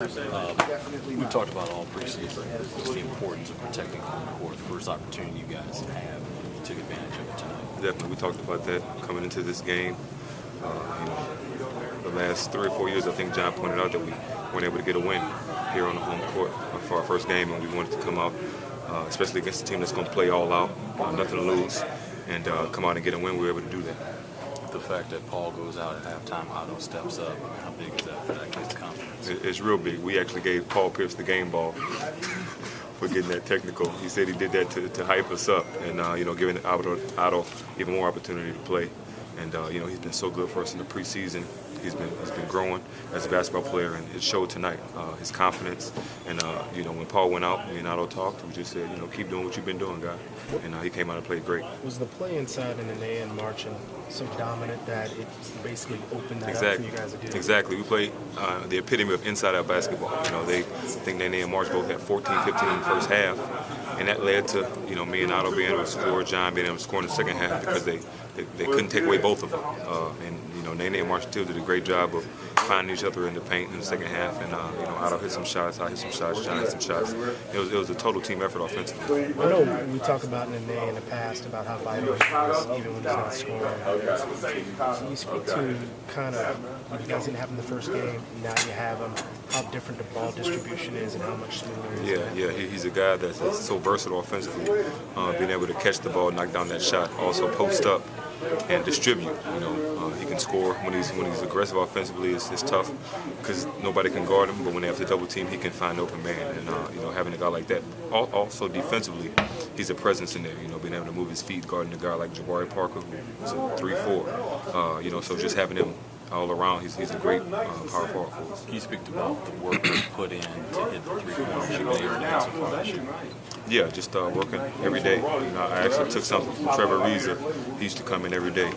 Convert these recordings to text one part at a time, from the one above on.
We've talked about all preseason, just the importance of protecting home court, the first opportunity you guys have, you took advantage of it tonight. Definitely, we talked about that coming into this game. The last 3 or 4 years, I think John pointed out that we weren't able to get a win here on the home court for our first game, and we wanted to come out, especially against a team that's going to play all out, nothing to lose, and come out and get a win. We were able to do that. The fact that Paul goes out at halftime, Otto steps up, how big is that for that kid's confidence? It's real big. We actually gave Paul Pierce the game ball for getting that technical. He said he did that to hype us up and, giving Otto even more opportunity to play. And, he's been so good for us in the preseason. He's been growing as a basketball player, and it showed tonight, his confidence. And, when Paul went out, me and Otto talked, we just said, keep doing what you've been doing, guy. And he came out and played great. Was the play inside in the A and marching so dominant that it basically opened that up for you guys to do? Exactly. We played the epitome of inside-out basketball. They think Nene and March both had 14, 15 in the first half, and that led to me and Otto being able to score, John being able to score in the second half because they couldn't take away both of them. Nene and March still did a great job of finding each other in the paint in the second half, and Otto hit some shots, I hit some shots, John hit some shots. It was a total team effort offensively. I know we talk about Nene in the past about how vital he is, even when he's not scoring. Can you speak to kind of, you guys didn't have him the first game, now you have him, how different the ball distribution is and how much smoother it is? Yeah, he's a guy that's so versatile offensively, being able to catch the ball, knock down that shot, also post up and distribute. He can score when he's aggressive offensively. It's tough because nobody can guard him, but when they have to double team, he can find open man. And having a guy like that, also defensively, he's a presence in there. Being able to move his feet, guarding a guy like Jabari Parker, who's a 3-4. So just having him all around, he's a great power forward for us. Can you speak about the work you put in to hit the three-pointers you made so far this year? Yeah, just working every day. I actually took something from Trevor Reza. He used to come in every day.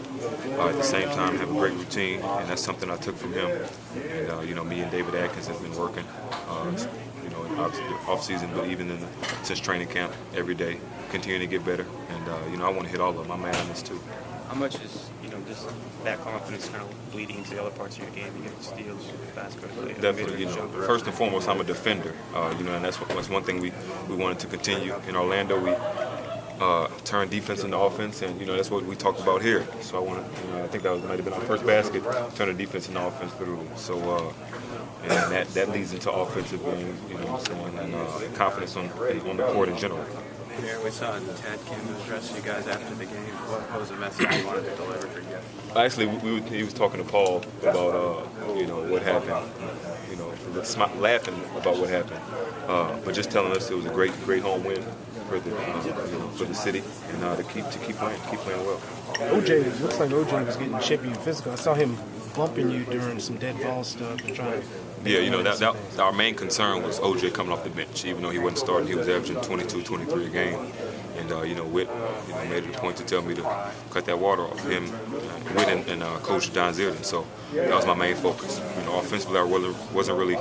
At the same time, have a great routine, and that's something I took from him. And me and David Atkins have been working. Off season, but even since training camp, every day, continuing to get better. And I want to hit all of them. I'm mad on this too. How much is just that confidence kind of bleeding into the other parts of your game? You get steals, basketball. Definitely. First and foremost, I'm a defender. And that's one thing we wanted to continue in Orlando. We turn defense into offense, and that's what we talked about here. So I think that might have been our first basket, turn the defense into offense literally. So and that leads into offensive game, and confidence on the court in general. Yeah, we saw Ted came to address you guys after the game. What was the message you wanted to deliver for you guys? Actually, he was talking to Paul about what happened. Laughing about what happened, but just telling us it was a great home win for the city, and to keep playing well. OJ, looks like OJ was getting chippy and physical. I saw him bumping you during some dead ball stuff and trying to. Yeah, that our main concern was OJ coming off the bench. Even though he wasn't starting, he was averaging 22, 23 a game. And Witt, made it a point to tell me to cut that water off him, Witt and Coach Don Zierden. So that was my main focus. Offensively, I wasn't really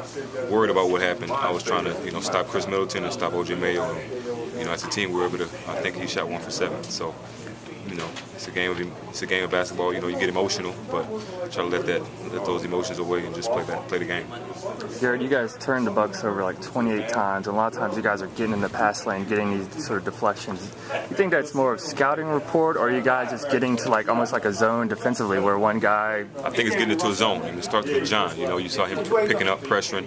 worried about what happened. I was trying to, stop Chris Middleton and stop OJ Mayo. And, as a team, we were able to. I think he shot 1 for 7. So. It's a game of basketball. You get emotional, but try to let those emotions away and just play the game. Garrett, you guys turned the Bucks over like 28 times, and a lot of times you guys are getting in the pass lane, getting these sort of deflections. You think that's more of scouting report, or are you guys just getting to almost like a zone defensively where one guy? I think it's getting into a zone, and it starts with John. You saw him picking up, pressuring.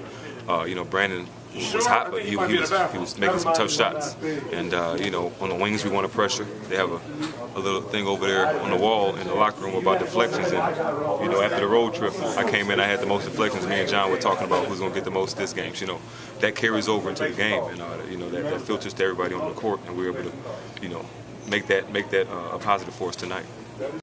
Brandon was hot, but he was making some tough shots. And on the wings we want to pressure. They have a little thing over there on the wall in the locker room about deflections. And after the road trip, I came in, I had the most deflections. Me and John were talking about who's going to get the most this game. That carries over into the game, and that filters to everybody on the court, and we were able to make that a positive for us tonight.